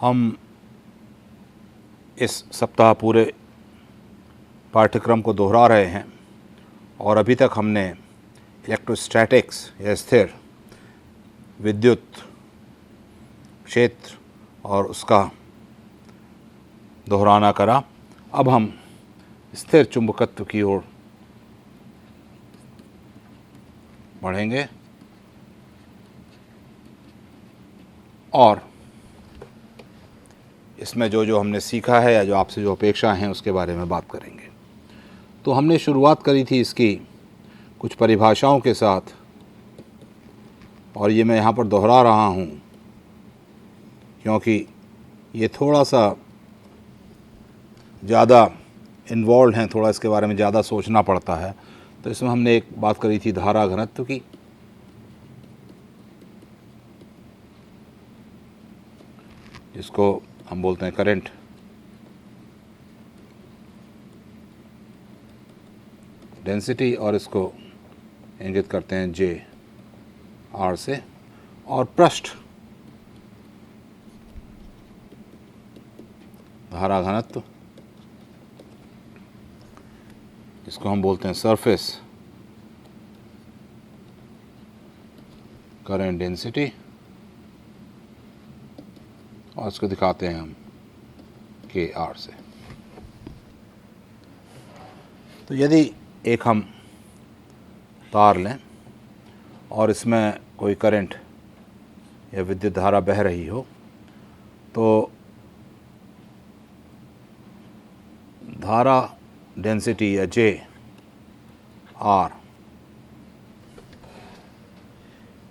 हम इस सप्ताह पूरे पाठ्यक्रम को दोहरा रहे हैं और अभी तक हमने इलेक्ट्रोस्टैटिक्स या स्थिर विद्युत क्षेत्र और उसका दोहराना करा। अब हम स्थिर चुंबकत्व की ओर बढ़ेंगे और इसमें जो हमने सीखा है या जो आपसे जो अपेक्षा हैं उसके बारे में बात करेंगे। तो हमने शुरुआत करी थी इसकी कुछ परिभाषाओं के साथ, और ये मैं यहाँ पर दोहरा रहा हूँ क्योंकि ये थोड़ा सा ज़्यादा इन्वॉल्व हैं, थोड़ा इसके बारे में ज़्यादा सोचना पड़ता है। तो इसमें हमने एक बात करी थी धारा घनत्व की, जिसको हम बोलते हैं करंट डेंसिटी, और इसको इंगित करते हैं जे आर से। और पृष्ठ धारा घनत्व, इसको हम बोलते हैं सरफेस करंट डेंसिटी, और इसको दिखाते हैं हम के आर से। तो यदि एक हम तार लें और इसमें कोई करंट या विद्युत धारा बह रही हो, तो धारा डेंसिटी या जे आर,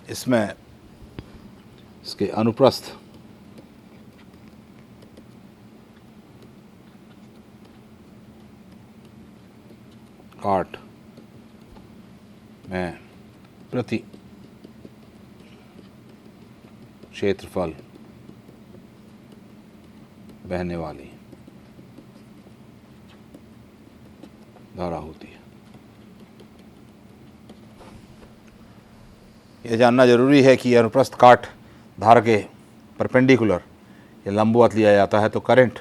इसमें इसके अनुप्रस्थ काट में प्रति क्षेत्रफल बहने वाली धारा होती है। यह जानना जरूरी है कि अनुप्रस्थ काट धारा के परपेंडिकुलर या लंबवत लिया जाता है तो करंट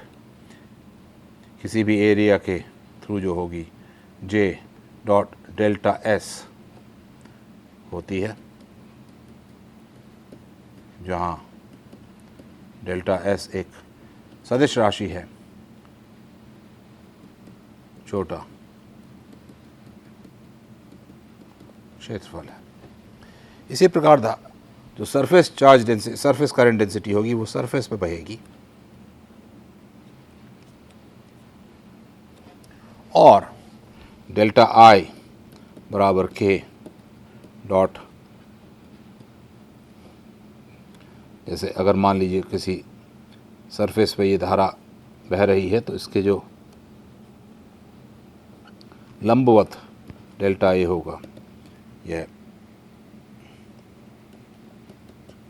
किसी भी एरिया के थ्रू जो होगी J डॉट डेल्टा S होती है, जहाँ डेल्टा S एक सदिश राशि है, छोटा क्षेत्रफल है। इसी प्रकार जो surface charge density, surface current density होगी वो सरफेस पे बहेगी, और डेल्टा I बराबर K डॉट, जैसे अगर मान लीजिए किसी सरफेस पे ये धारा बह रही है तो इसके जो लंबवत डेल्टा A होगा यह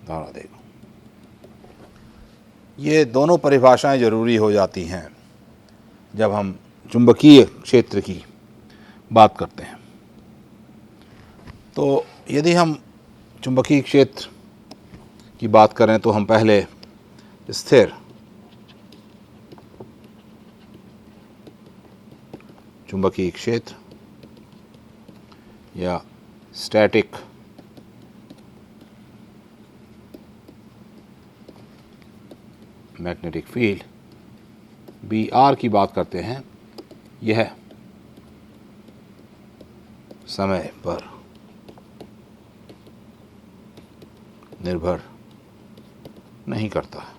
धारा देगा। ये दोनों परिभाषाएं ज़रूरी हो जाती हैं जब हम चुंबकीय क्षेत्र की बात करते हैं। तो यदि हम चुंबकीय क्षेत्र की बात करें तो हम पहले स्थिर चुंबकीय क्षेत्र या स्टैटिक मैग्नेटिक फील्ड BR की बात करते हैं। यह समय पर निर्भर नहीं करता है,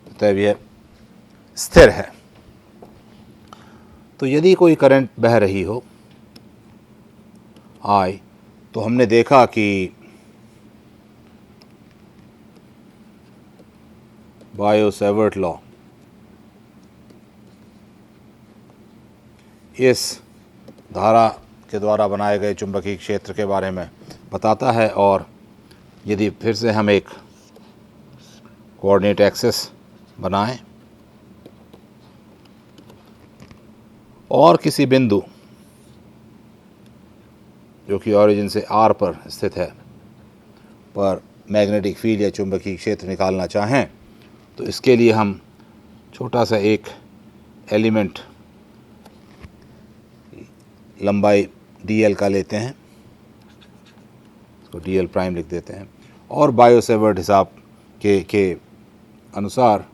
अतः यह स्थिर है। तो यदि कोई करंट बह रही हो I, तो हमने देखा कि बायो-सैवर्ट लॉ इस धारा के द्वारा बनाए गए चुंबकीय क्षेत्र के बारे में बताता है। और यदि फिर से हम एक कोऑर्डिनेट एक्सिस बनाएं और किसी बिंदु जो कि ओरिजिन से R पर स्थित है पर मैग्नेटिक फील्ड या चुंबकीय क्षेत्र निकालना चाहें तो इसके लिए हम छोटा सा एक एलिमेंट लंबाई dl का लेते हैं, इसको dl प्राइम लिख देते हैं, और बायो सेवर्ट हिसाब के अनुसार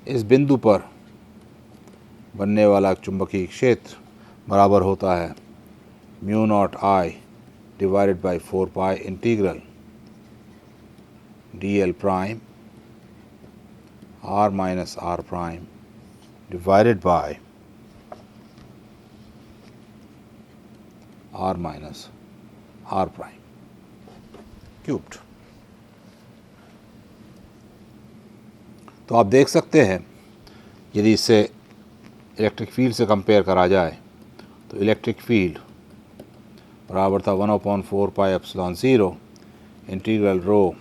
इस बिंदु पर बनने वाला चुंबकीय क्षेत्र बराबर होता है mu naught I divided by 4 pi integral dl prime r minus r prime divided by r minus r prime cubed. तो आप देख सकते हैं यदि इससे इलेक्ट्रिक फील्ड से कंपेयर करा जाए तो इलेक्ट्रिक फील्ड बराबर था 1/4 pi epsilon 0 integral rho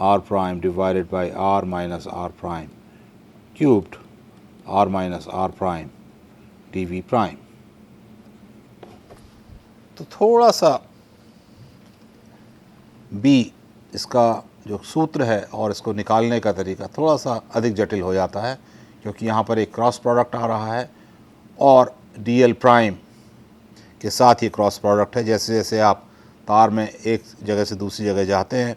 r prime divided by r minus r prime cubed r minus r prime dv prime. तो थोड़ा सा b इसका जो सूत्र है और इसको निकालने का तरीका थोड़ा सा अधिक जटिल हो जाता है, क्योंकि यहाँ पर एक क्रॉस प्रोडक्ट आ रहा है और dl प्राइम के साथ ये क्रॉस प्रोडक्ट है। जैसे जैसे आप तार में एक जगह से दूसरी जगह जाते हैं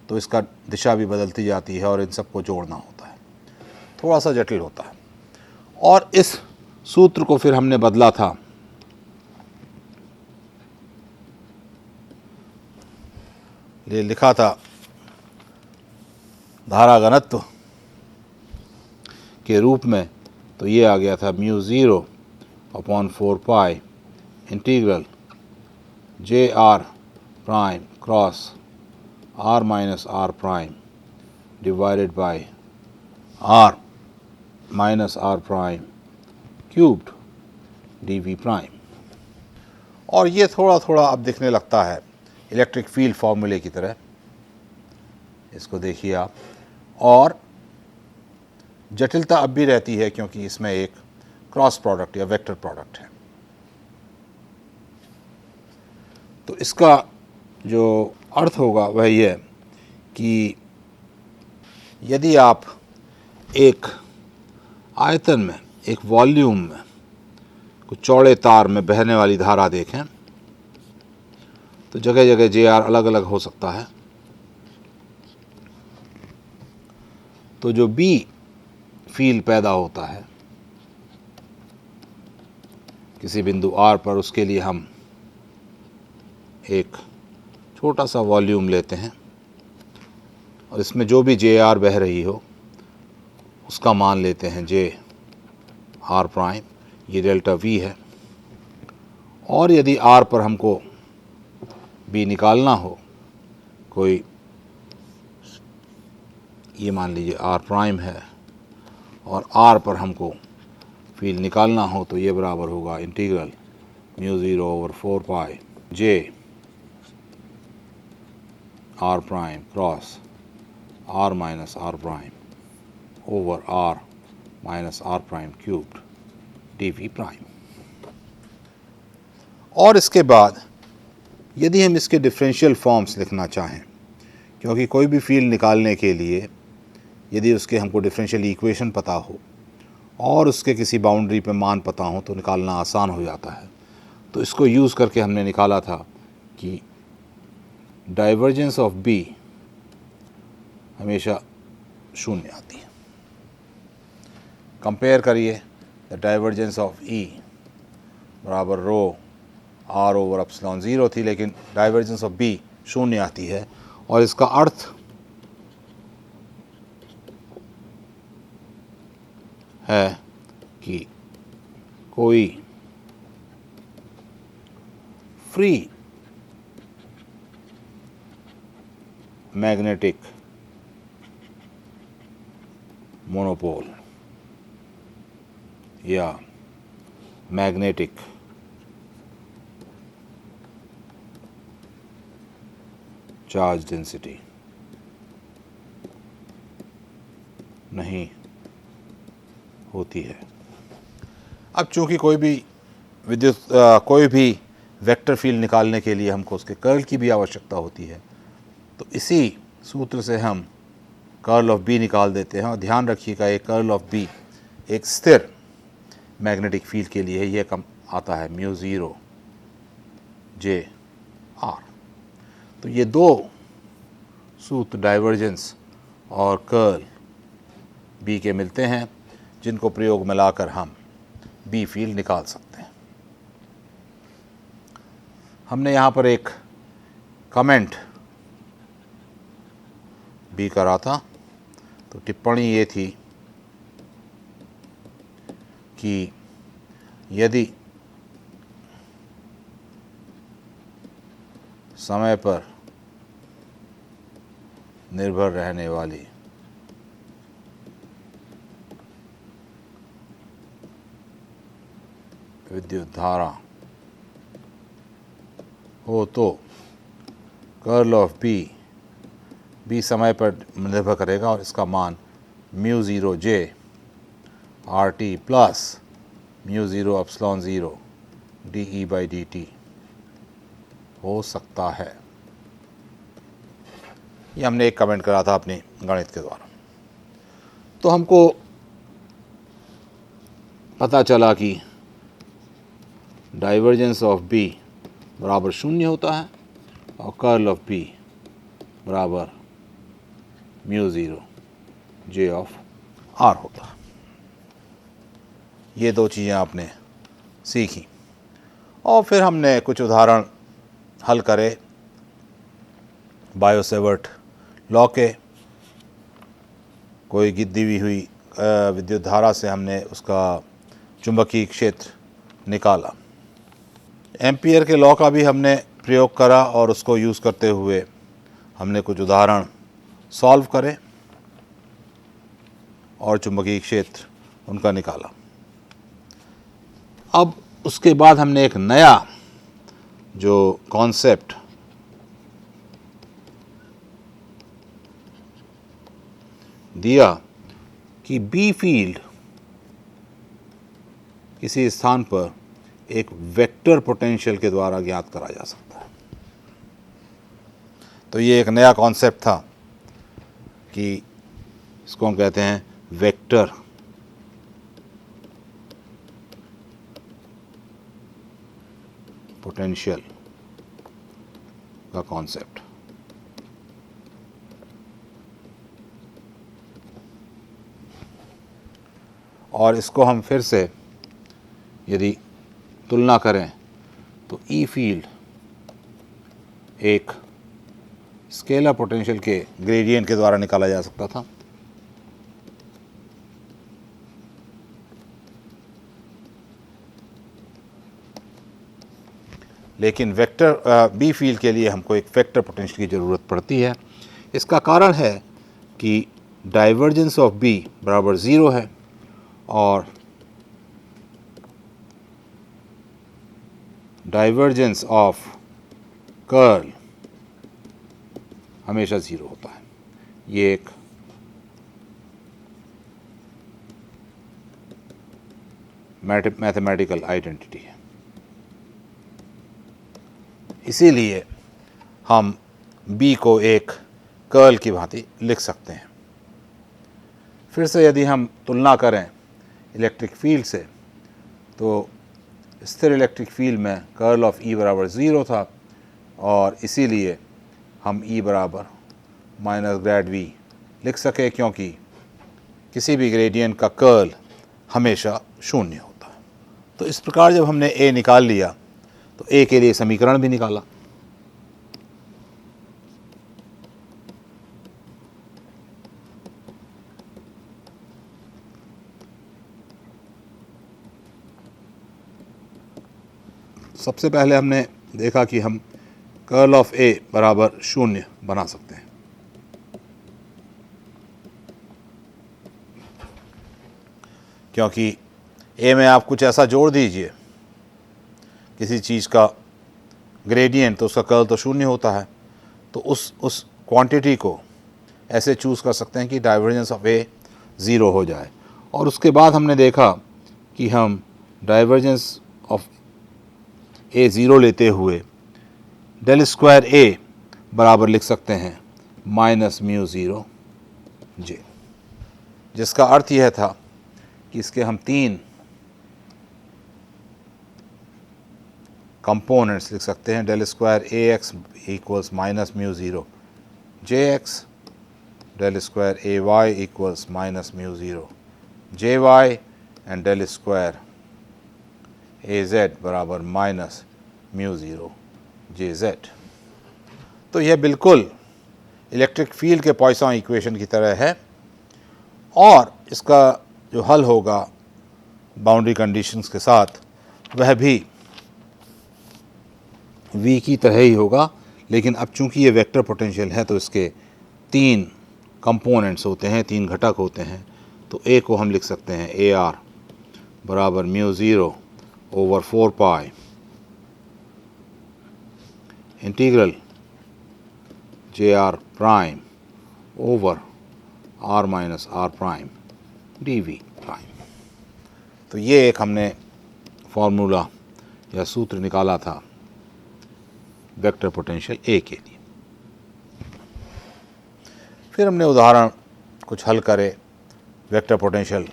तो इसका दिशा भी बदलती जाती है और इन सबको जोड़ना होता है, थोड़ा सा जटिल होता है। और इस सूत्र को फिर हमने बदला था ये लिखा था धारा घनत्व के रूप में, तो ये आ गया था mu 0/4 pi integral JR prime cross R minus R prime divided by R minus R prime cubed dv prime. और ये थोड़ा थोड़ा अब दिखने लगता है इलेक्ट्रिक फील्ड फॉर्मूले की तरह, इसको देखिए आप, और जटिलता अब भी रहती है क्योंकि इसमें एक क्रॉस प्रोडक्ट या वेक्टर प्रोडक्ट है। तो इसका जो अर्थ होगा वह यह कि यदि आप एक आयतन में, एक वॉल्यूम में कुछ चौड़े तार में बहने वाली धारा देखें तो जगह जगह JR अलग अलग हो सकता है। तो जो B फील्ड पैदा होता है किसी बिंदु R पर, उसके लिए हम एक छोटा सा वॉल्यूम लेते हैं और इसमें जो भी JR बह रही हो उसका मान लेते हैं JR प्राइम, ये डेल्टा V है। और यदि R पर हमको B निकालना हो, कोई ये मान लीजिए R प्राइम है और R पर हमको फील्ड निकालना हो, तो ये बराबर होगा इंटीग्रल म्यू 0/4 पाई J R prime cross R minus R prime over R minus R prime cubed dv prime. और इसके बाद यदि हम इसके डिफरेंशियल फॉर्म्स लिखना चाहें, क्योंकि कोई भी फील्ड निकालने के लिए यदि उसके हमको डिफरेंशियल इक्वेशन पता हो और उसके किसी बाउंड्री पे मान पता हो तो निकालना आसान हो जाता है। तो इसको यूज़ करके हमने निकाला था कि डाइवर्जेंस ऑफ B हमेशा शून्य आती है। कंपेयर करिए, द डाइवर्जेंस ऑफ E बराबर रो R ओवर एप्सिलॉन 0 थी, लेकिन डाइवर्जेंस ऑफ B शून्य आती है। और इसका अर्थ है कि कोई फ्री मैग्नेटिक मोनोपोल या मैग्नेटिक चार्ज डेंसिटी नहीं होती है। अब चूंकि कोई भी वेक्टर फील्ड निकालने के लिए हमको उसके कर्ल की भी आवश्यकता होती है। तो इसी सूत्र से हम कर्ल ऑफ बी निकाल देते हैं। और ध्यान रखिएगा, ये कर्ल ऑफ बी एक स्थिर मैग्नेटिक फील्ड के लिए यह कम आता है म्यू ज़ीरो जे आर। तो ये दो सूत्र डाइवर्जेंस और कर्ल बी के मिलते हैं, जिनको प्रयोग में लाकर हम बी फील्ड निकाल सकते हैं। हमने यहाँ पर एक कमेंट भी करा था। तो टिप्पणी ये थी कि यदि समय पर निर्भर रहने वाली विद्युत धारा हो तो कर्ल ऑफ बी समय पर निर्भर करेगा और इसका मान mu zero J R T plus mu zero epsilon zero D E by D T हो सकता है। ये हमने एक कमेंट करा था अपने गणित के द्वारा। तो हमको पता चला कि डाइवर्जेंस ऑफ बी बराबर 0 होता है और कर्ल ऑफ बी बराबर mu zero J of R होता है। ये दो चीज़ें आपने सीखी और फिर हमने कुछ उदाहरण हल करे बायो-सेवर्ट लॉ के। कोई दी हुई विद्युत धारा से हमने उसका चुंबकीय क्षेत्र निकाला। एम्पियर के लॉ का भी हमने प्रयोग करा और उसको यूज़ करते हुए हमने कुछ उदाहरण सॉल्व करे और चुंबकीय क्षेत्र उनका निकाला। अब उसके बाद हमने एक नया जो कॉन्सेप्ट दिया कि बी फील्ड किसी स्थान पर एक वेक्टर पोटेंशियल के द्वारा ज्ञात करा जा सकता है। तो ये एक नया कॉन्सेप्ट था कि इसको हम कहते हैं वेक्टर पोटेंशियल का कॉन्सेप्ट। और इसको हम फिर से यदि तुलना करें तो ई फील्ड एक स्केलर पोटेंशियल के ग्रेडियंट के द्वारा निकाला जा सकता था। लेकिन वेक्टर बी फील्ड के लिए हमको एक वेक्टर पोटेंशियल की ज़रूरत पड़ती है। इसका कारण है कि डाइवर्जेंस ऑफ बी बराबर 0 है और डाइवर्जेंस ऑफ कर्ल हमेशा 0 होता है। ये एक मैथमेटिकल आइडेंटिटी है। इसीलिए हम B को एक कर्ल की भांति लिख सकते हैं। फिर से यदि हम तुलना करें इलेक्ट्रिक फील्ड से तो स्थिर इलेक्ट्रिक फील्ड में कर्ल ऑफ E बराबर 0 था और इसीलिए हम E बराबर माइनस ग्रेड V लिख सके, क्योंकि किसी भी ग्रेडियंट का कर्ल हमेशा 0 होता है। तो इस प्रकार जब हमने A निकाल लिया तो A के लिए समीकरण भी निकाला। सबसे पहले हमने देखा कि हम कर्ल ऑफ A बराबर 0 बना सकते हैं। क्योंकि A में आप कुछ ऐसा जोड़ दीजिए किसी चीज़ का ग्रेडियंट, तो उसका कर्ल तो 0 होता है। तो उस क्वांटिटी को ऐसे चूज़ कर सकते हैं कि डाइवर्जेंस ऑफ A 0 हो जाए। और उसके बाद हमने देखा कि हम डाइवर्जेंस ऑफ ए ज़ीरो लेते हुए डेल स्क्वायर ए बराबर लिख सकते हैं माइनस म्यू ज़ीरो जे, जिसका अर्थ यह था कि इसके हम 3 कंपोनेंट्स लिख सकते हैं। Del square A X equals minus mu zero J X, del square A Y equals minus mu zero J Y, and del square A Z बराबर minus mu zero J Z. तो यह बिल्कुल electric field के Poisson equation की तरह है, और इसका जो हल होगा बाउंड्री कंडीशंस के साथ वह भी V की तरह ही होगा, लेकिन अब चूंकि ये वेक्टर पोटेंशियल है तो इसके 3 कंपोनेंट्स होते हैं, 3 घटक होते हैं। तो A को हम लिख सकते हैं AR बराबर mu zero over 4 pi integral JR prime over R minus R prime dV prime. तो ये एक हमने फॉर्मूला या सूत्र निकाला था वेक्टर पोटेंशियल A के लिए। फिर हमने उदाहरण कुछ हल करे वेक्टर पोटेंशियल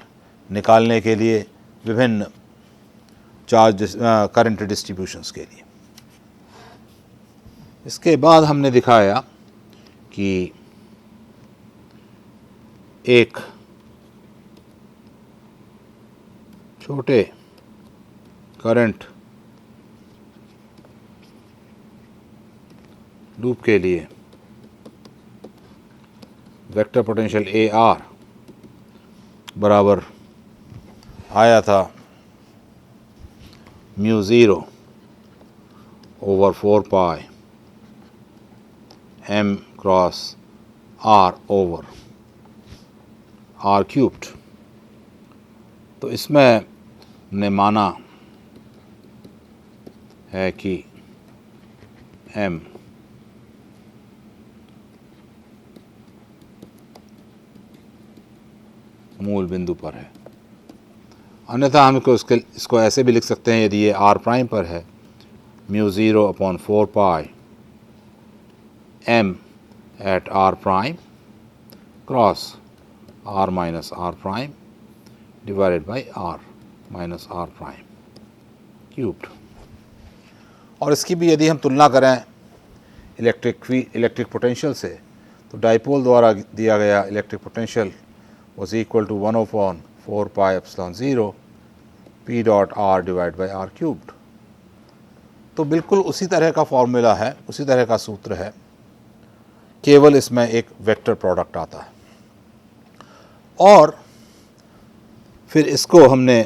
निकालने के लिए विभिन्न चार्ज करंट डिस्ट्रीब्यूशंस के लिए। इसके बाद हमने दिखाया कि एक छोटे करंट लूप के लिए वेक्टर पोटेंशियल AR बराबर आया था mu zero over 4 pi M cross R over R cubed. तो इसमें हमने माना है कि M मूल बिंदु पर है, अन्यथा हम इसको ऐसे भी लिख सकते हैं, यदि ये R प्राइम पर है mu zero upon 4 pi M at R prime cross R minus R prime divided by R minus R prime cubed. और इसकी भी यदि हम तुलना करें इलेक्ट्रिक पोटेंशियल से, तो डाइपोल द्वारा दिया गया electric potential was equal to 1 upon 4 pi epsilon 0 P dot R divided by R cubed। तो बिल्कुल उसी तरह का फॉर्मूला है, उसी तरह का सूत्र है, केवल इसमें एक वेक्टर प्रोडक्ट आता है। और फिर इसको हमने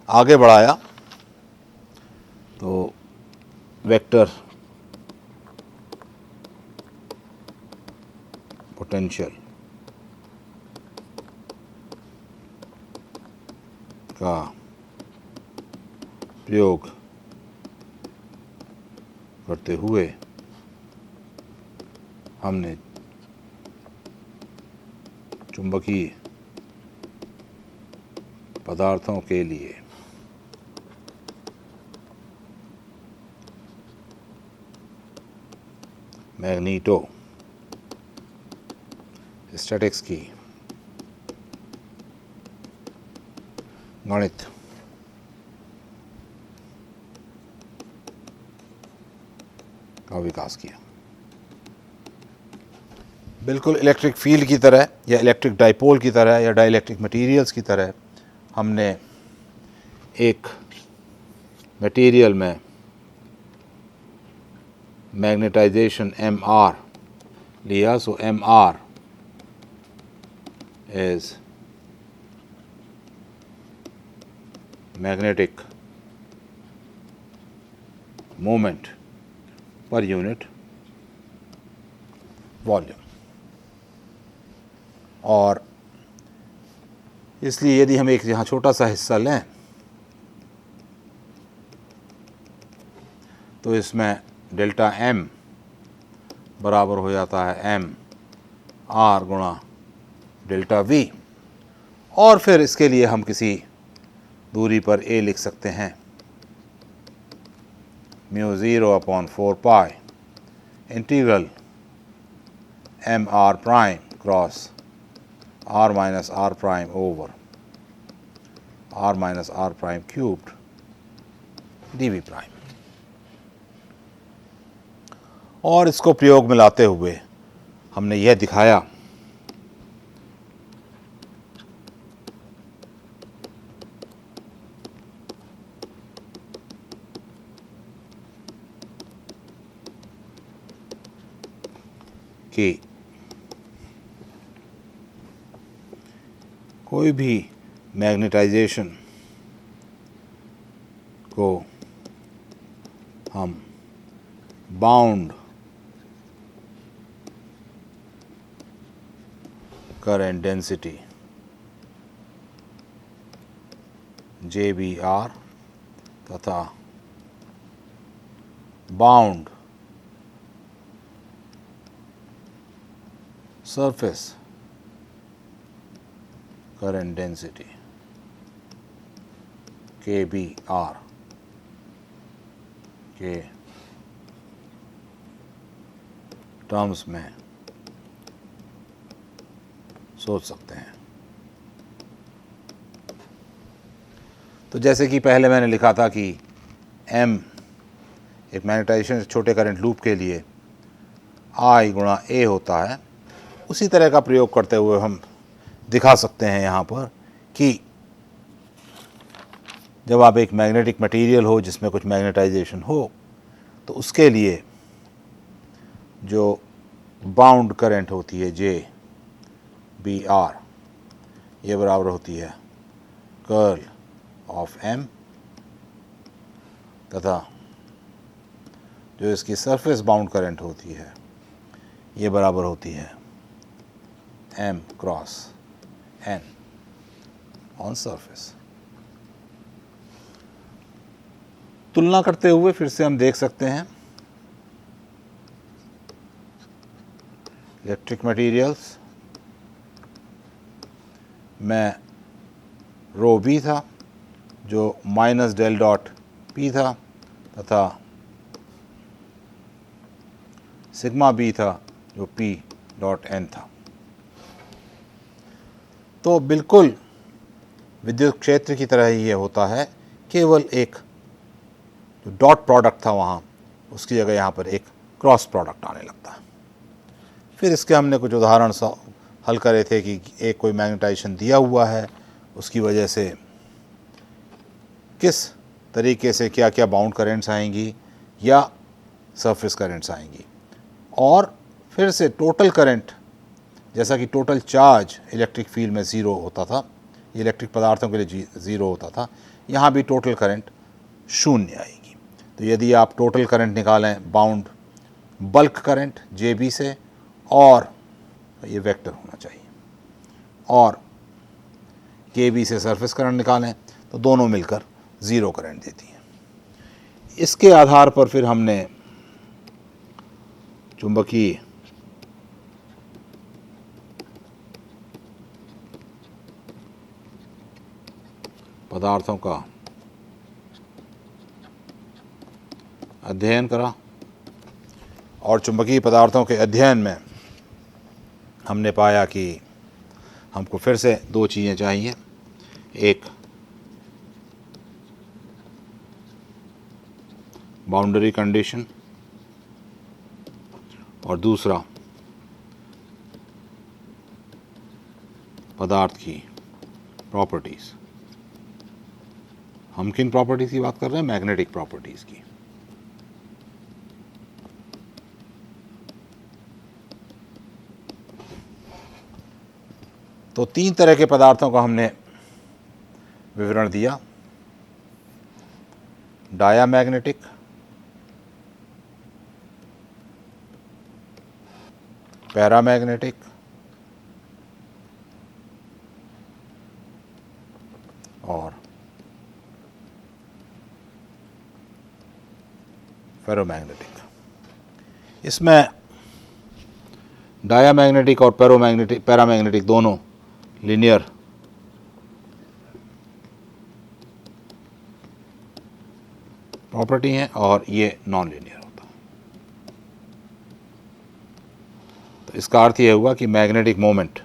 आगे बढ़ाया तो वेक्टर पोटेंशियल का प्रयोग करते हुए हमने चुंबकीय पदार्थों के लिए मैग्नीटो स्टैटिक्स की गणित का विकास किया। बिल्कुल इलेक्ट्रिक फील्ड की तरह या इलेक्ट्रिक डाइपोल की तरह या डाइलेक्ट्रिक मटेरियल्स की तरह हमने एक मटेरियल में मैग्नेटाइजेशन MR लिया। सो MR is magnetic moment per unit volume। और इसलिए यदि हम एक यहाँ छोटा सा हिस्सा लें तो इसमें डेल्टा M बराबर हो जाता है M R गुणा डेल्टा V। और फिर इसके लिए हम किसी दूरी पर A लिख सकते हैं mu 0 upon 4 pi integral M R prime cross R minus R prime over R minus R prime cubed D V prime. और इसको प्रयोग में लाते हुए हमने यह दिखाया कि कोई भी मैग्नेटाइजेशन को हम बाउंड करंट डेंसिटी JBR तथा bound surface current density KBR के टर्म्स में सोच सकते हैं। तो जैसे कि पहले मैंने लिखा था कि M एक मैग्नेटाइजेशन छोटे करंट लूप के लिए I गुणा A होता है, उसी तरह का प्रयोग करते हुए हम दिखा सकते हैं यहाँ पर कि जब आप एक मैग्नेटिक मटेरियल हो जिसमें कुछ मैग्नेटाइजेशन हो तो उसके लिए जो बाउंड करंट होती है JBR ये बराबर होती है कर्ल ऑफ M तथा जो इसकी सरफेस बाउंड करंट होती है ये बराबर होती है M cross N on surface. तुलना करते हुए फिर से हम देख सकते हैं इलेक्ट्रिक मटेरियल्स में रो बी था जो माइनस डेल डॉट पी था तथा सिग्मा बी था जो पी डॉट एन था। तो बिल्कुल विद्युत क्षेत्र की तरह ही ये होता है, केवल एक जो डॉट प्रोडक्ट था वहाँ उसकी जगह यहाँ पर एक क्रॉस प्रोडक्ट आने लगता है। फिर इसके हमने कुछ उदाहरण हल करे थे कि एक कोई मैग्नेटाइजेशन दिया हुआ है, उसकी वजह से किस तरीके से क्या क्या बाउंड करंट्स आएंगी या सरफेस करंट्स आएंगी, और फिर से टोटल करंट, जैसा कि टोटल चार्ज इलेक्ट्रिक फील्ड में ज़ीरो होता था, इलेक्ट्रिक पदार्थों के लिए ज़ीरो होता था, यहाँ भी टोटल करंट शून्य आएगी। तो यदि आप टोटल करंट निकालें बाउंड बल्क करंट JB से, और ये वेक्टर होना चाहिए, और KB से सरफेस करंट निकालें तो दोनों मिलकर ज़ीरो करंट देती हैं। इसके आधार पर फिर हमने चुंबकीय पदार्थों का अध्ययन करा, और चुंबकीय पदार्थों के अध्ययन में हमने पाया कि हमको फिर से दो चीज़ें चाहिए, एक बाउंड्री कंडीशन और दूसरा पदार्थ की प्रॉपर्टीज़। हम किन प्रॉपर्टीज़ की बात कर रहे हैं? मैग्नेटिक प्रॉपर्टीज़ की। तो तीन तरह के पदार्थों का हमने विवरण दिया, डायामैग्नेटिक, पैरामैग्नेटिक और फेरोमैग्नेटिक। इसमें डायामैग्नेटिक और पैरामैग्नेटिक दोनों लीनियर प्रॉपर्टी हैं और ये नॉन लीनियर होता है। तो इसका अर्थ ये हुआ कि magnetic moment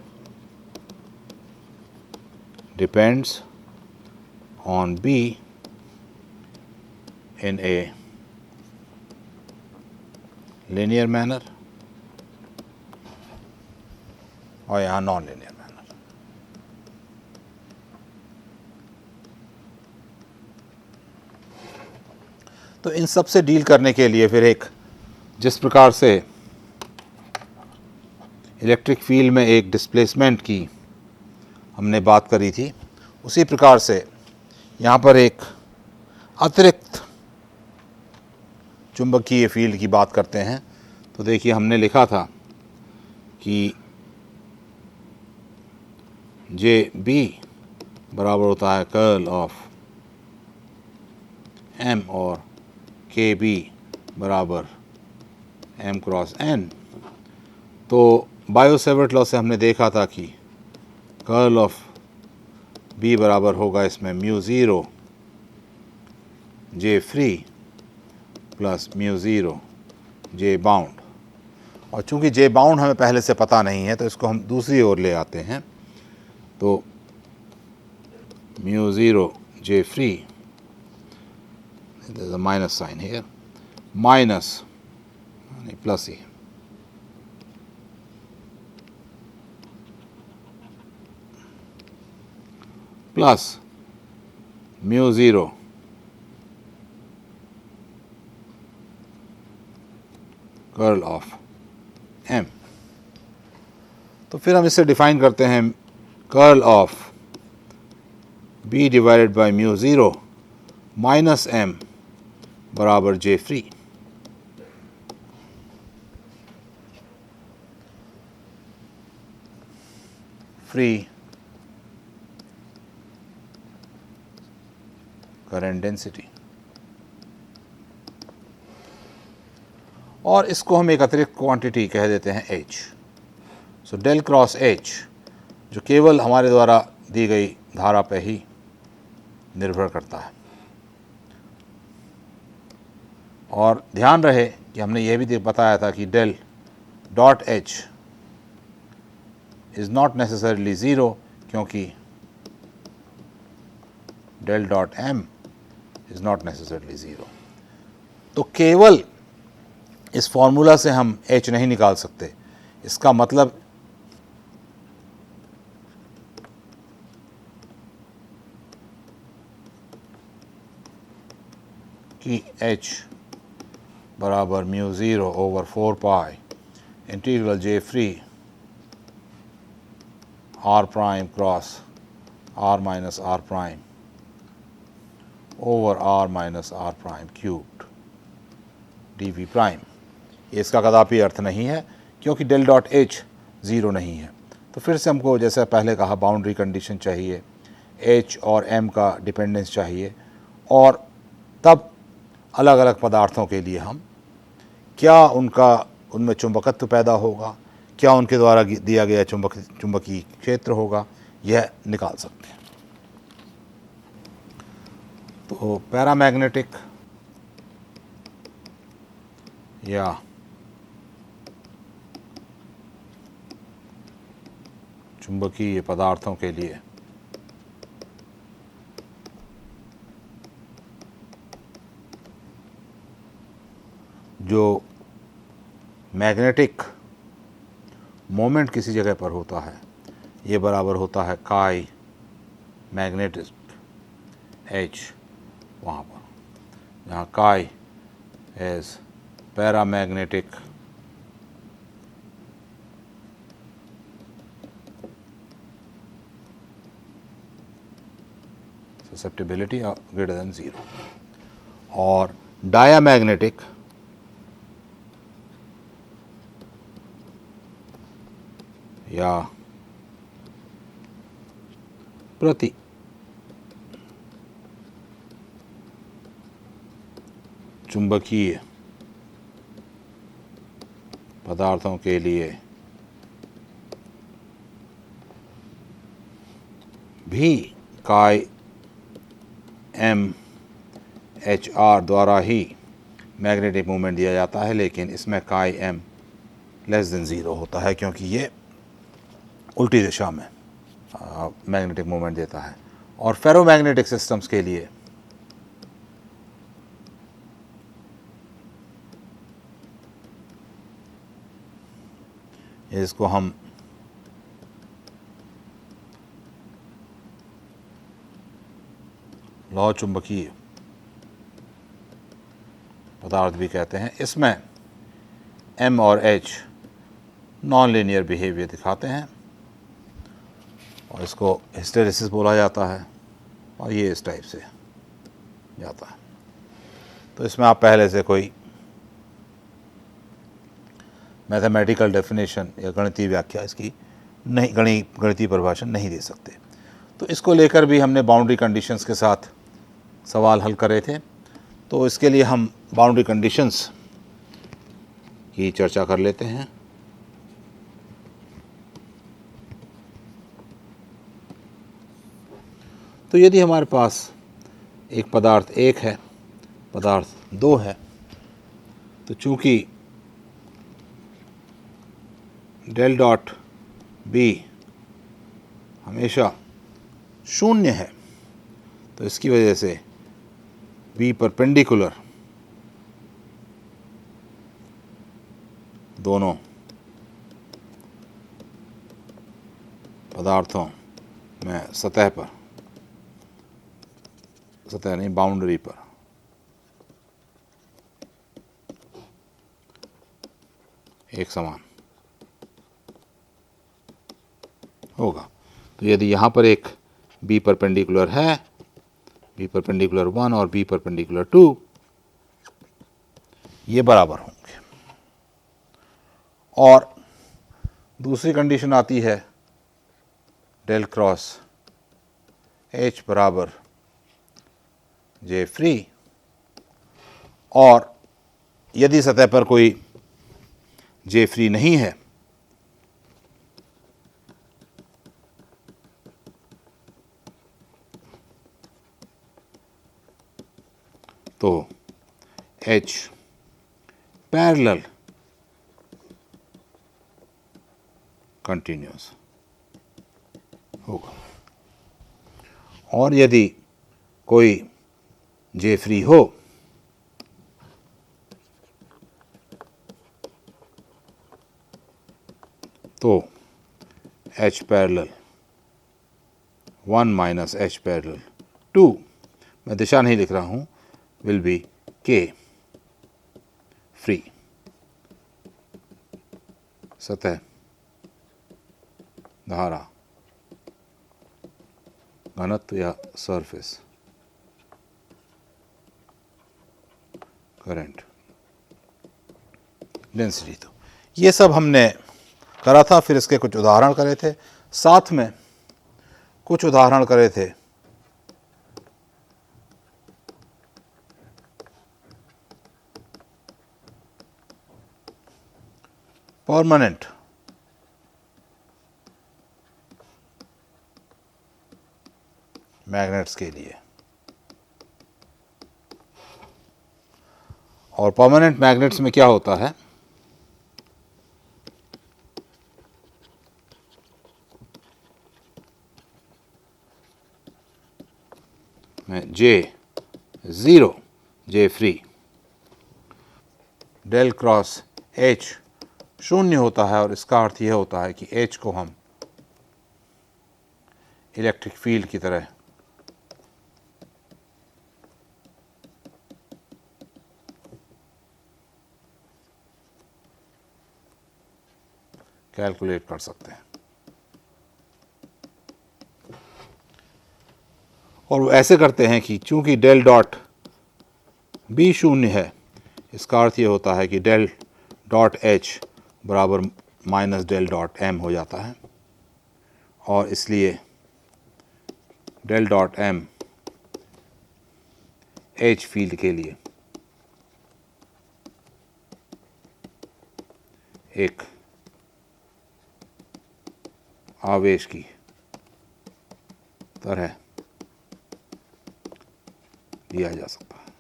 depends on be in a linear manner और यहाँ नॉन लीनियर मैनर। तो इन सब से डील करने के लिए फिर एक, जिस प्रकार से इलेक्ट्रिक फील्ड में एक डिस्प्लेसमेंट की हमने बात करी थी, उसी प्रकार से यहाँ पर एक अतिरिक्त चुंबकीय फील्ड की बात करते हैं। तो देखिए हमने लिखा था कि जे बी बराबर होता है कर्ल ऑफ एम और के बी बराबर एम क्रॉस एन। तो बायो-सेवर्ट लॉ से हमने देखा था कि कर्ल ऑफ बी बराबर होगा इसमें mu zero J free plus mu zero जे बाउंड। और चूंकि जे बाउंड हमें पहले से पता नहीं है तो इसको हम दूसरी ओर ले आते हैं। तो mu zero J free, there's a minus sign here, minus plus ही plus mu zero curl of M. तो फिर हम इसे डिफाइन करते हैं, curl of B divided by mu zero minus M बराबर J free. Free current density. और इसको हम एक अतिरिक्त क्वांटिटी कह देते हैं H। So del cross H, जो केवल हमारे द्वारा दी गई धारा पे ही निर्भर करता है। और ध्यान रहे कि हमने यह भी बताया था कि del dot H is not necessarily zero, क्योंकि del dot M is not necessarily zero. तो केवल इस फॉर्मूला से हम H नहीं निकाल सकते। इसका मतलब कि H बराबर mu zero over 4 pi integral J free R prime cross R minus R prime over R minus R prime cubed D V prime. इसका कदापि अर्थ नहीं है, क्योंकि डेल डॉट एच ज़ीरो नहीं है। तो फिर से हमको, जैसे पहले कहा, बाउंड्री कंडीशन चाहिए, एच और एम का डिपेंडेंस चाहिए, और तब अलग अलग पदार्थों के लिए हम क्या उनमें चुंबकत्व पैदा होगा, क्या उनके द्वारा दिया गया चुंबकीय क्षेत्र होगा, यह निकाल सकते हैं। तो पैरामैग्नेटिक या चुंबकीय पदार्थों के लिए जो मैग्नेटिक मोमेंट किसी जगह पर होता है, ये बराबर होता है काई मैग्नेटिक एच वहाँ पर, जहाँ chi as paramagnetic susceptibility greater than zero, और डायामैग्नेटिक या प्रति चुंबकीय पदार्थों के लिए भी काई एम एच आर द्वारा ही मैग्नेटिक मोमेंट दिया जाता है, लेकिन इसमें काई एम लेस देन ज़ीरो होता है क्योंकि ये उल्टी दिशा में मैग्नेटिक मोमेंट देता है। और फेरोमैग्नेटिक सिस्टम्स के लिए इसको हम लौह चुंबकीय पदार्थ भी कहते हैं। इसमें एम और एच नॉन लीनियर बिहेवियर दिखाते हैं और इसको हिस्टेरेसिस बोला जाता है और ये इस टाइप से जाता है। तो इसमें आप पहले से कोई मैथमेटिकल डेफिनेशन या गणितीय व्याख्या इसकी नहीं, गणितीय परिभाषा नहीं दे सकते। तो इसको लेकर भी हमने बाउंड्री कंडीशंस के साथ सवाल हल करे थे। तो इसके लिए हम बाउंड्री कंडीशंस की चर्चा कर लेते हैं। तो यदि हमारे पास एक पदार्थ 1 है, पदार्थ 2 है, तो चूंकि डेल डॉट बी हमेशा शून्य है, तो इसकी वजह से बी परपेंडिकुलर दोनों पदार्थों में सतह नहीं, बाउंड्री पर एक समान होगा। तो यदि यहाँ पर एक बी परपेंडिकुलर है, बी परपेंडिकुलर 1 और बी परपेंडिकुलर 2, ये बराबर होंगे। और दूसरी कंडीशन आती है डेल क्रॉस एच बराबर जे फ्री, और यदि सतह पर कोई जे फ्री नहीं है तो H पैरेलल कंटिन्यूअस होगा। और यदि कोई जे फ्री हो तो H parallel 1 minus H parallel 2, मैं दिशा नहीं लिख रहा हूँ, विल बी K फ्री। सतह धारा घनत्व या सरफेस करंट डेंसिटी। तो ये सब हमने करा था। फिर इसके कुछ उदाहरण करे थे, साथ में कुछ उदाहरण करे थे परमानेंट मैग्नेट्स के लिए। और परमानेंट मैग्नेट्स में क्या होता है, में J0 जे फ्री डेल क्रॉस H शून्य होता है, और इसका अर्थ यह होता है कि H को हम इलेक्ट्रिक फील्ड की तरह कैलकुलेट कर सकते हैं। और वो ऐसे करते हैं कि चूंकि डेल डॉट बी शून्य है, इसका अर्थ ये होता है कि डेल डॉट एच बराबर माइनस डेल डॉट एम हो जाता है, और इसलिए del dot M H field के लिए एक आवेश की तरह दिया जा सकता है।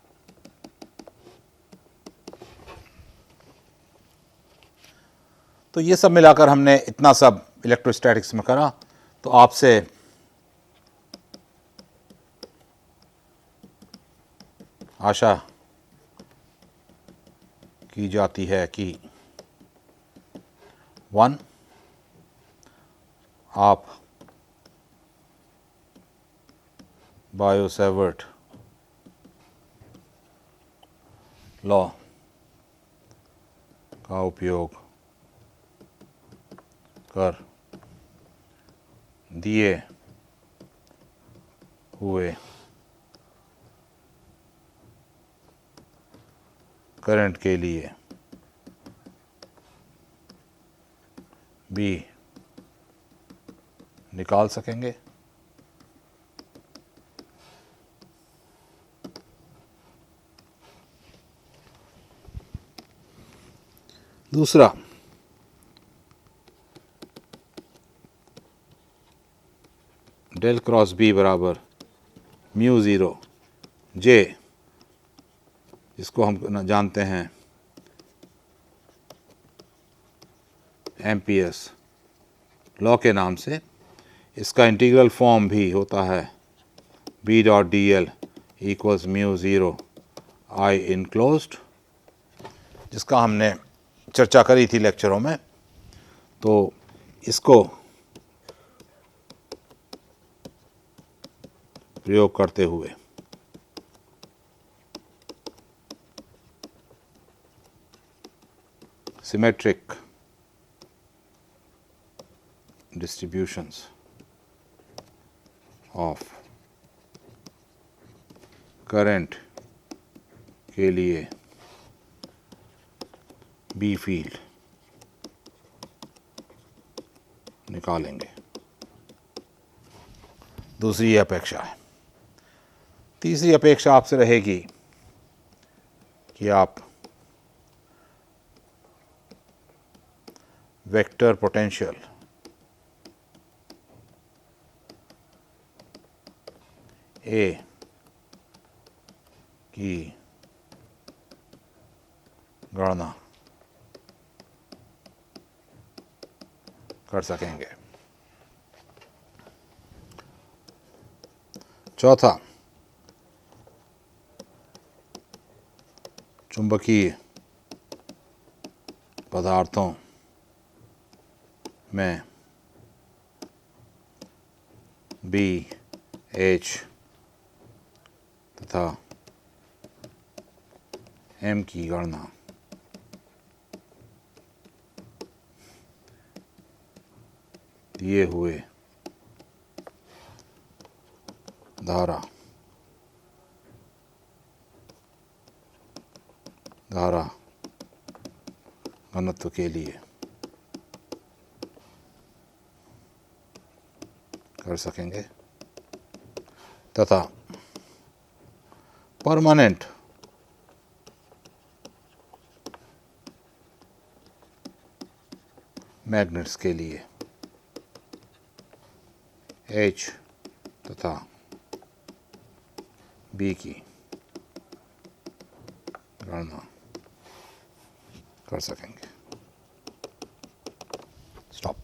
तो ये सब मिलाकर हमने इतना सब इलेक्ट्रोस्टैटिक्स में करा। तो आपसे आशा की जाती है कि 1, आप बायो-सैवर्ट लॉ का उपयोग कर दिए हुए करंट के लिए भी निकाल सकेंगे। दूसरा, डेल क्रॉस बी बराबर म्यू ज़ीरो जे, जिसको हम जानते हैं एम्पियर्स लॉ के नाम से। इसका इंटीग्रल फॉर्म भी होता है B dot D L equals mu zero I enclosed, जिसका हमने चर्चा करी थी लेक्चरों में। तो इसको प्रयोग करते हुए सिमेट्रिक डिस्ट्रीब्यूशंस ऑफ करंट के लिए बी फील्ड निकालेंगे। दूसरी अपेक्षा है। तीसरी अपेक्षा आपसे रहेगी कि आप वेक्टर पोटेंशियल ए की गणना कर सकेंगे। चौथा, चुंबकीय पदार्थों में बी एच तथा एम की गणना दिए हुए धारा घनत्व के लिए कर सकेंगे तथा परमानेंट मैग्नेट्स के लिए H तथा B की गणना कर सकेंगे। स्टॉप।